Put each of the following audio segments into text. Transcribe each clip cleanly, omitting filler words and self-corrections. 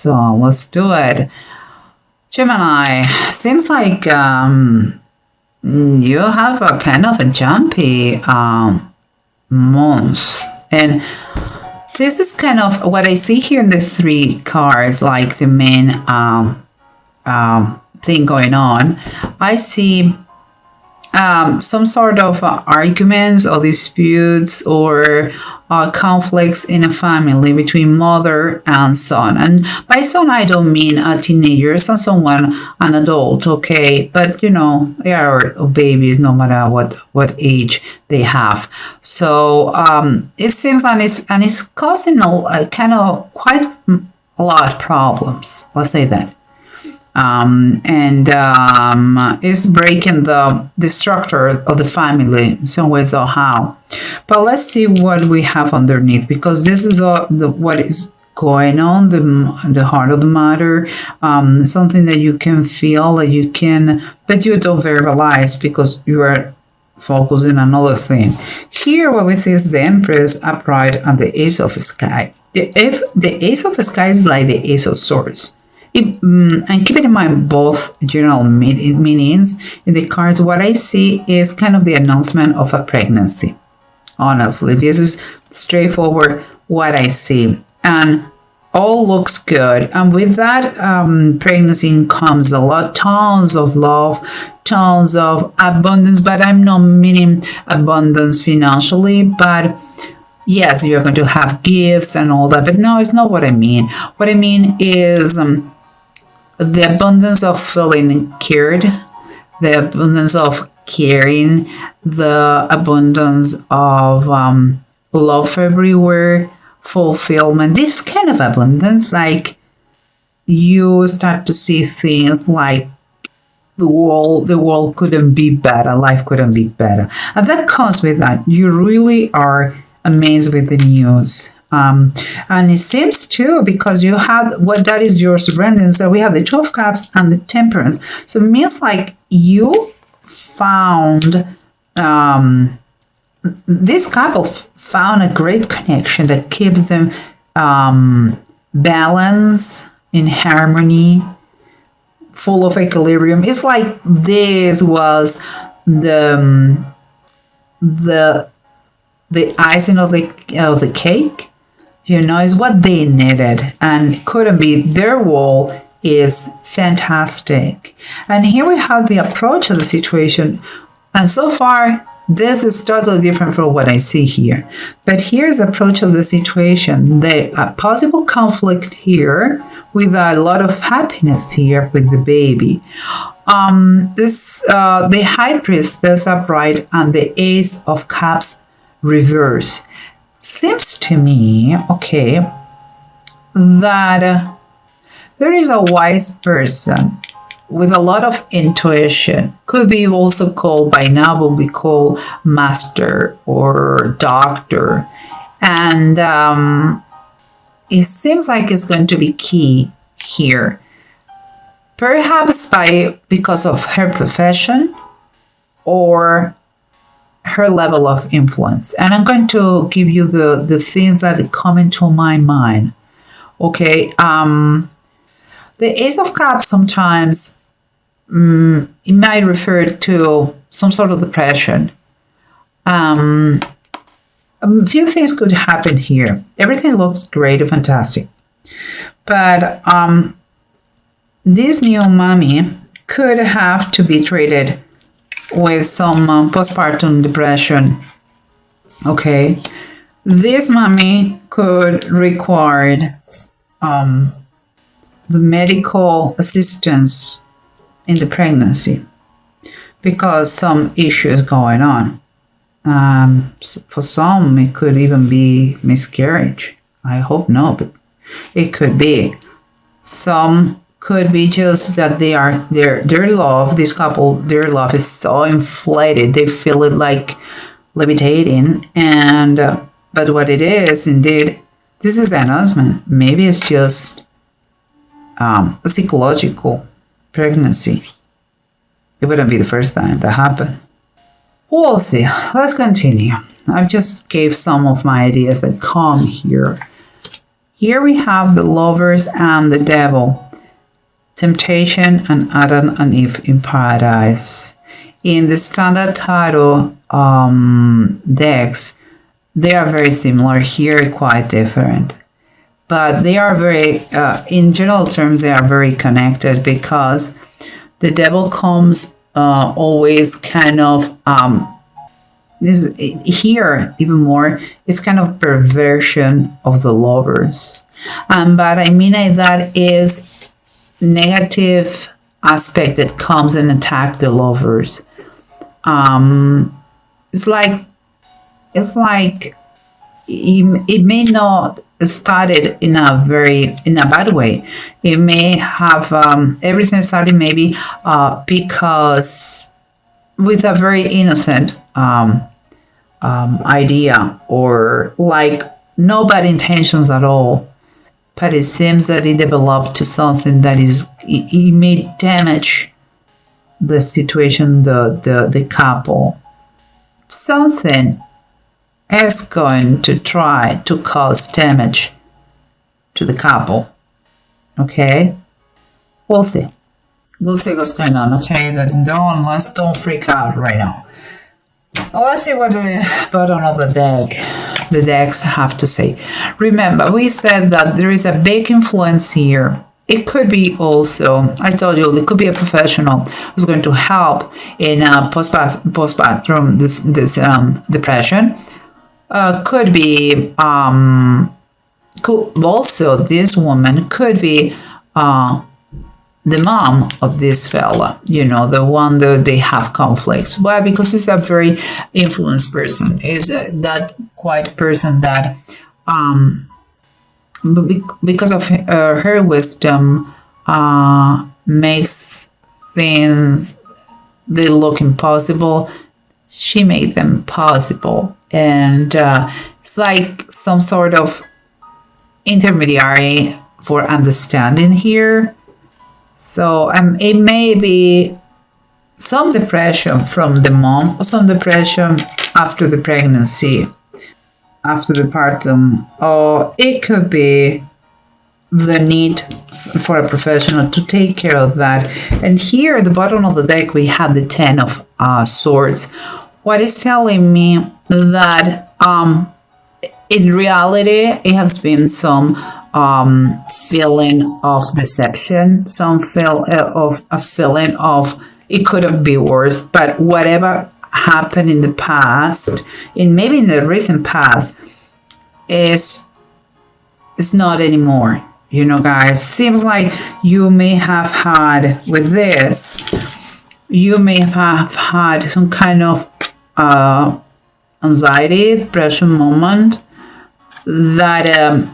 So let's do it. Gemini, seems like you have a kind of a jumpy month. And this is kind of what I see here in the three cards, like the main thing going on. I see some sort of arguments or disputes or conflicts in a family between mother and son. And by son, I don't mean a teenager, or someone, an adult, okay? But, you know, they are babies no matter what age they have. So it seems, and it's causing a kind of quite a lot of problems. Let's say that. It's breaking the structure of the family in some ways or how. But let's see what we have underneath, because this is what is going on, the heart of the matter, something that you can feel, that you can, but you don't verbalize because you are focusing on another thing. Here what we see is the Empress upright and the Ace of Sky. The Ace of Sky is like the Ace of Swords. And keep it in mind both general meanings in the cards. What I see is kind of the announcement of a pregnancy. Honestly, this is straightforward what I see, and all looks good. And with that pregnancy comes tons of love, tons of abundance. But I'm not meaning abundance financially, but yes, you're going to have gifts and all that. But no, it's not what I mean. What I mean is the abundance of feeling cared, the abundance of caring, the abundance of love everywhere, fulfillment. This kind of abundance, like you start to see things like the world couldn't be better, life couldn't be better. And that comes with that. You really are amazed with the news. And it seems too, because you have what that is your surrender. So we have the Two of Cups and the Temperance. So it means like you found, this couple found a great connection that keeps them balanced, in harmony, full of equilibrium. It's like this was the icing of the cake. You know, is what they needed, and couldn't be. Their wall is fantastic. And here we have the approach of the situation. And so far, this is totally different from what I see here. But here's the approach of the situation. The possible conflict here with a lot of happiness here with the baby. The High Priestess upright and the Ace of Cups reverse. Seems to me, okay, that there is a wise person with a lot of intuition. Could be also called, by now will be called master or doctor. And it seems like it's going to be key here. Perhaps because of her profession or her level of influence. And I'm going to give you the things that come into my mind. Okay. The Ace of Cups sometimes it might refer to some sort of depression. A few things could happen here. Everything looks great and fantastic. But this new mommy could have to be treated with some postpartum depression. Okay, this mommy could require the medical assistance in the pregnancy because some issues going on. For some, it could even be miscarriage. I hope no, but it could be. Some could be just that they are their love, this couple, their love is so inflated, they feel it like levitating. And but what it is, indeed, this is an announcement. Maybe it's just a psychological pregnancy. It wouldn't be the first time that happened. We'll see. Let's continue. I just gave some of my ideas that come here. Here we have the lovers and the devil, temptation and Adam and Eve in paradise. In the standard tarot decks, they are very similar. Here, quite different. But they are very, in general terms, they are very connected because the devil comes always kind of, this here even more, it's kind of perversion of the lovers. But I mean that is negative aspect that comes and attack the lovers. It's like it may not started in a bad way. It may have everything started maybe because with a very innocent idea, or like no bad intentions at all, but it seems that it developed to something that it may damage the situation, the couple. Something is going to try to cause damage to the couple. Okay, we'll see. We'll see what's going on. Okay, let's don't freak out right now. Well, let's see what the bottom of the decks have to say. Remember, we said that there is a big influence here. It could be also, I told you, it could be a professional who's going to help in postpartum this depression. Could be, could also, this woman could be the mom of this fella, the one that they have conflicts. Why? Because he's a very influenced person. Is that quite person that, because of her wisdom, makes things they look impossible. She made them possible. And it's like some sort of intermediary for understanding here. So it may be some depression from the mom, or some depression after the pregnancy, after the partum, or it could be the need for a professional to take care of that. And here at the bottom of the deck, we have the Ten of Swords. What is telling me that in reality, it has been some feeling of deception, some feel of a feeling of it could have been worse, but whatever happened in the past, maybe in the recent past, is not anymore. Guys, seems like you may have had with this, you may have had some kind of anxiety, depression moment that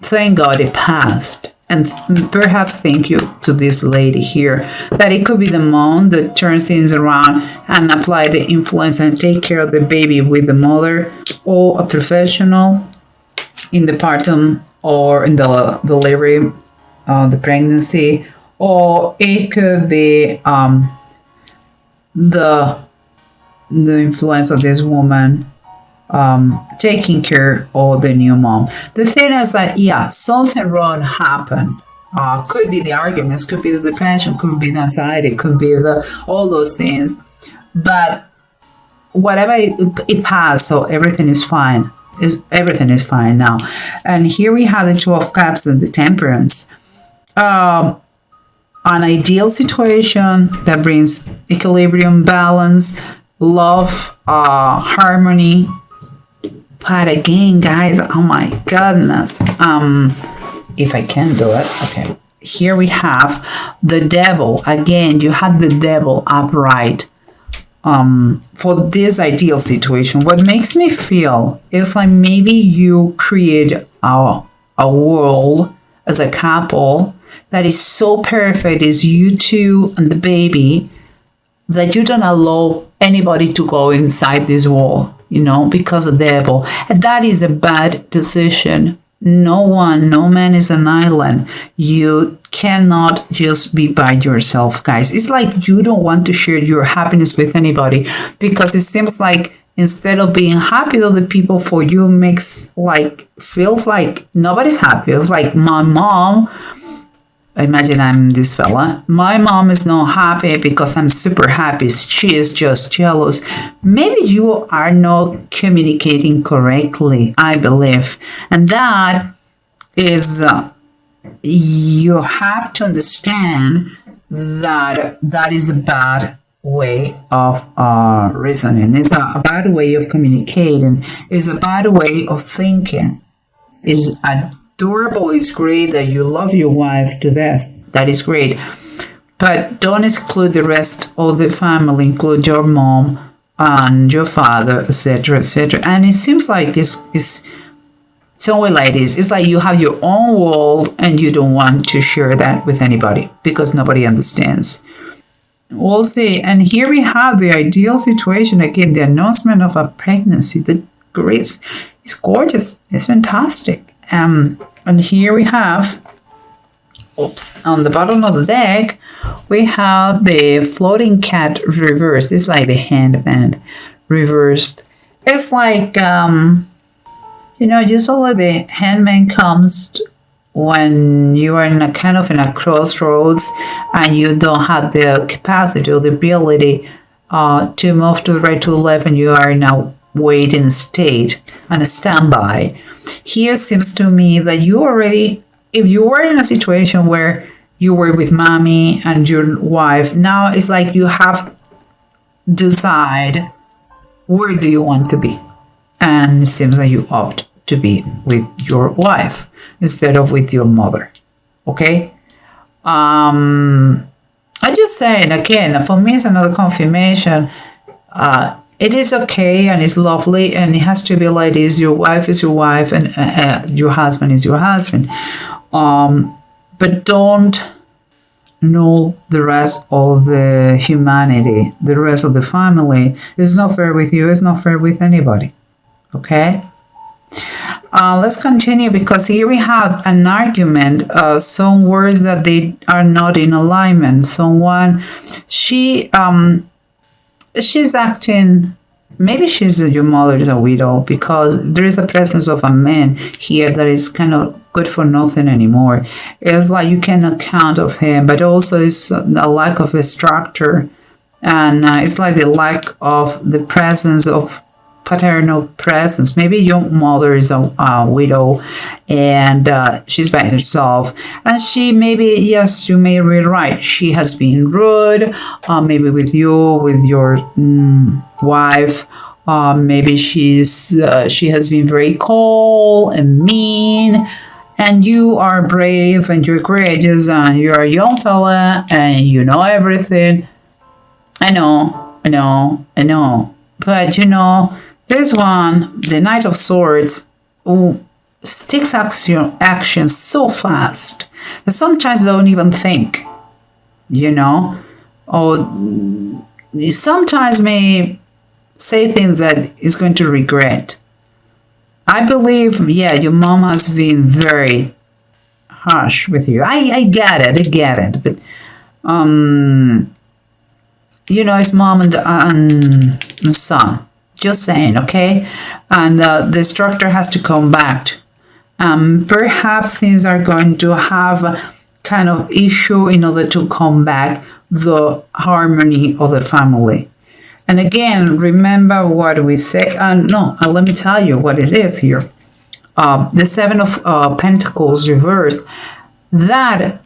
thank God it passed. And perhaps thank you to this lady here, that it could be the mom that turns things around and apply the influence and take care of the baby with the mother, or a professional in the partum or in the delivery, the pregnancy, or it could be the influence of this woman taking care of the new mom. The thing is that, something wrong happened. Could be the arguments, could be the depression, could be the anxiety, could be all those things. But whatever it passed, so everything is fine. Everything is fine now. And here we have the Two of Cups and the Temperance. An ideal situation that brings equilibrium, balance, love, harmony. But again, guys, oh my goodness. If I can do it. Okay. Here we have the devil. Again, you had the devil upright. For this ideal situation, what makes me feel is like maybe you create a world as a couple that is so perfect, is you two and the baby, that you don't allow anybody to go inside this wall, because of the devil. And that is a bad decision. No man is an island. You cannot just be by yourself, guys. It's like you don't want to share your happiness with anybody, because it seems like instead of being happy, other people for you makes like feels like nobody's happy. It's like my mom. Imagine I'm this fella. My mom is not happy because I'm super happy. She is just jealous. Maybe you are not communicating correctly, I believe. And that is, you have to understand that that is a bad way of reasoning. It's a bad way of communicating. It's a bad way of thinking. It's adorable. It's great that you love your wife to death. That is great. But don't exclude the rest of the family, include your mom and your father, etc., etc. And it seems like it's somewhere like this. It's like you have your own world and you don't want to share that with anybody because nobody understands. We'll see. And here we have the ideal situation again, the announcement of a pregnancy. The grace is gorgeous. It's fantastic. And here we have, on the bottom of the deck, we have the floating cat reversed. It's like the handband reversed. It's like, usually the handman comes when you are in a kind of in a crossroads and you don't have the capacity or the ability to move to the right, to the left, and you are in a waiting state and a standby. Here seems to me that you already, if you were in a situation where you were with mommy and your wife, now it's like you have decide where do you want to be. And it seems that you opt to be with your wife instead of with your mother. Okay? I'm just saying, again, for me it's another confirmation. It is okay and it's lovely and it has to be like this. Your wife is your wife and your husband is your husband. But don't know the rest of the humanity, the rest of the family. It's not fair with you. It's not fair with anybody. Okay? Let's continue because here we have an argument. Some words that they are not in alignment. Someone, she's acting, maybe your mother is a widow because there is a presence of a man here that is kind of good for nothing anymore. It's like you cannot count of him, but also it's a lack of a structure, and it's like the lack of the presence of paternal presence. Maybe your mother is a widow and she's by herself, and she maybe, yes, you may be right, she has been rude, maybe with you, with your wife. Maybe she has been very cold and mean, and you are brave and you're courageous and you're a young fella and you know everything. I know, but this one, the Knight of Swords, who takes action so fast that sometimes they don't even think, or sometimes may say things that is going to regret. I believe, your mom has been very harsh with you. I get it, but it's mom and son. Just saying, okay? And the structure has to come back. Perhaps things are going to have a kind of issue in order to come back the harmony of the family. And again, remember what we say. Let me tell you what it is here. The Seven of Pentacles reversed. That,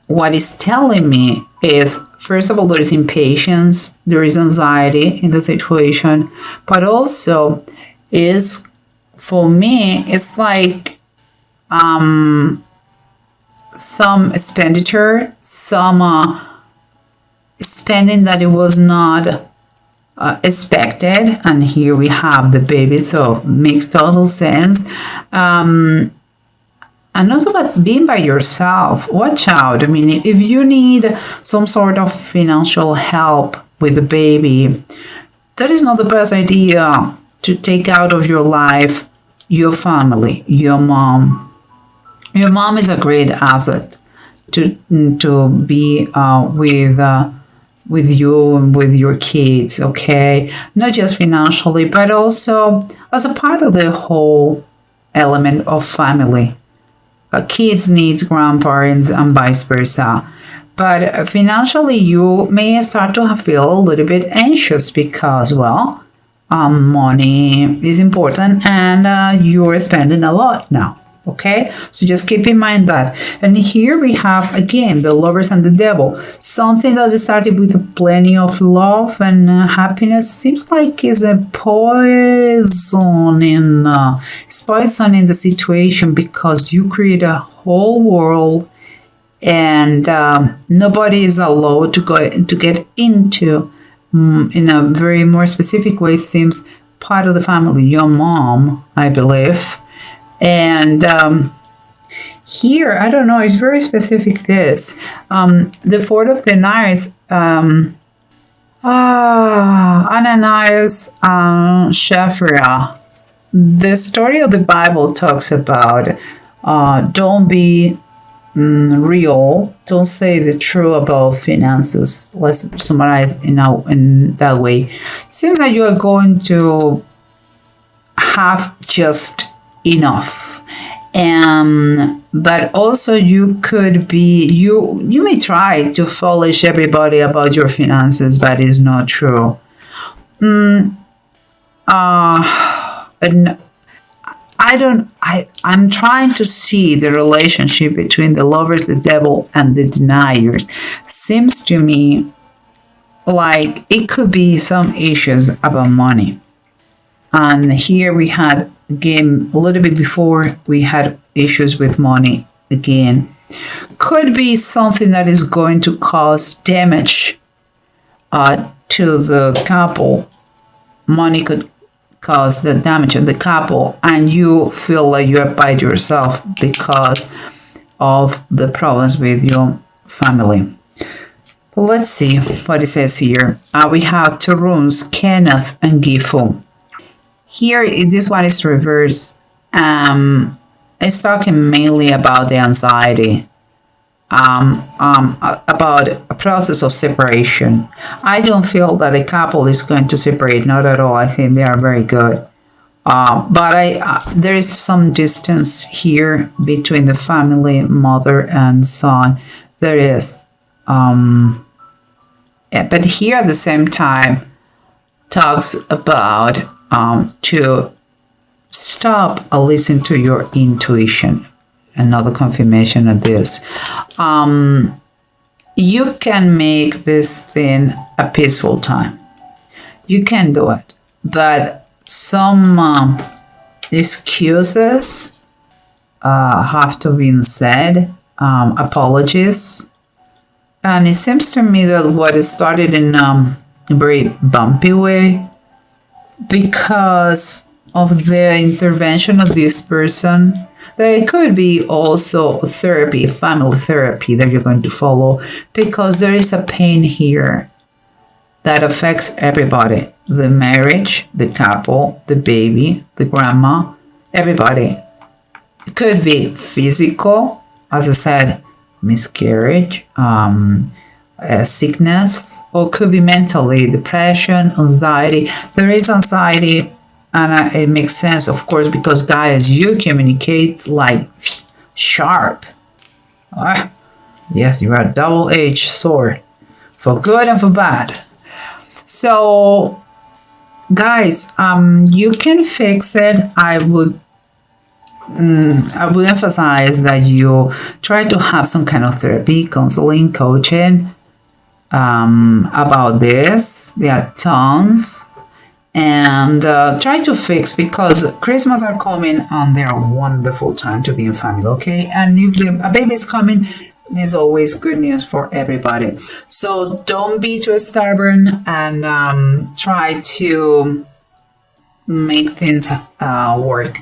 what is telling me is, first of all, there is impatience, there is anxiety in the situation, but also is, for me, it's like some expenditure, some spending that it was not expected. And here we have the baby, so makes total sense. And also about being by yourself. Watch out. I mean, if you need some sort of financial help with the baby, that is not the best idea to take out of your life your family, your mom. Your mom is a great asset to be with with you and with your kids, okay? Not just financially, but also as a part of the whole element of family. Kids needs grandparents and vice versa. But financially, you may start to feel a little bit anxious because, well, money is important and you're spending a lot now. Okay, so just keep in mind that. And here we have again the lovers and the devil. Something that started with plenty of love and happiness seems like is a it's poison in the situation, because you create a whole world and nobody is allowed to get into in a very more specific way. Seems part of the family, your mom, I believe. And here, I don't know, it's very specific this. The Fourth of the Knights, Ananias, Shaphrah. The story of the Bible talks about don't be real, don't say the truth about finances. Let's summarize in that way. It seems like you are going to have just enough, but also you could be you may try to foolish everybody about your finances, but it's not true. And I'm trying to see the relationship between the lovers, the devil, and the deniers. Seems to me like it could be some issues about money. And here we had, again, a little bit before, we had issues with money again. Could be something that is going to cause damage to the couple. Money could cause the damage of the couple, and you feel like you're by yourself because of the problems with your family. But let's see what it says here. We have two rooms, Kenneth and Gifu. Here, this one is reverse. It's talking mainly about the anxiety, about a process of separation. I don't feel that the couple is going to separate, not at all. I think they are very good. But there is some distance here between the family, mother and son. There is. But here at the same time, talks about to stop and listen to your intuition. Another confirmation of this. You can make this thing a peaceful time. You can do it. But some excuses have to be said, apologies. And it seems to me that what started in a very bumpy way, because of the intervention of this person, there could be also therapy, family therapy that you're going to follow, because there is a pain here that affects everybody. The marriage, the couple, the baby, the grandma, everybody. It could be physical, as I said, miscarriage, sickness, or could be mentally, depression, anxiety. There is anxiety, and it makes sense, of course, because guys, you communicate like sharp. Yes, you are a double-edged sword, for good and for bad. So, guys, you can fix it. I would emphasize that you try to have some kind of therapy, counseling, coaching about this. There are tons. And try to fix, because Christmas are coming and they're a wonderful time to be in family, okay? And if a baby is coming, there's always good news for everybody. So don't be too stubborn, and try to make things work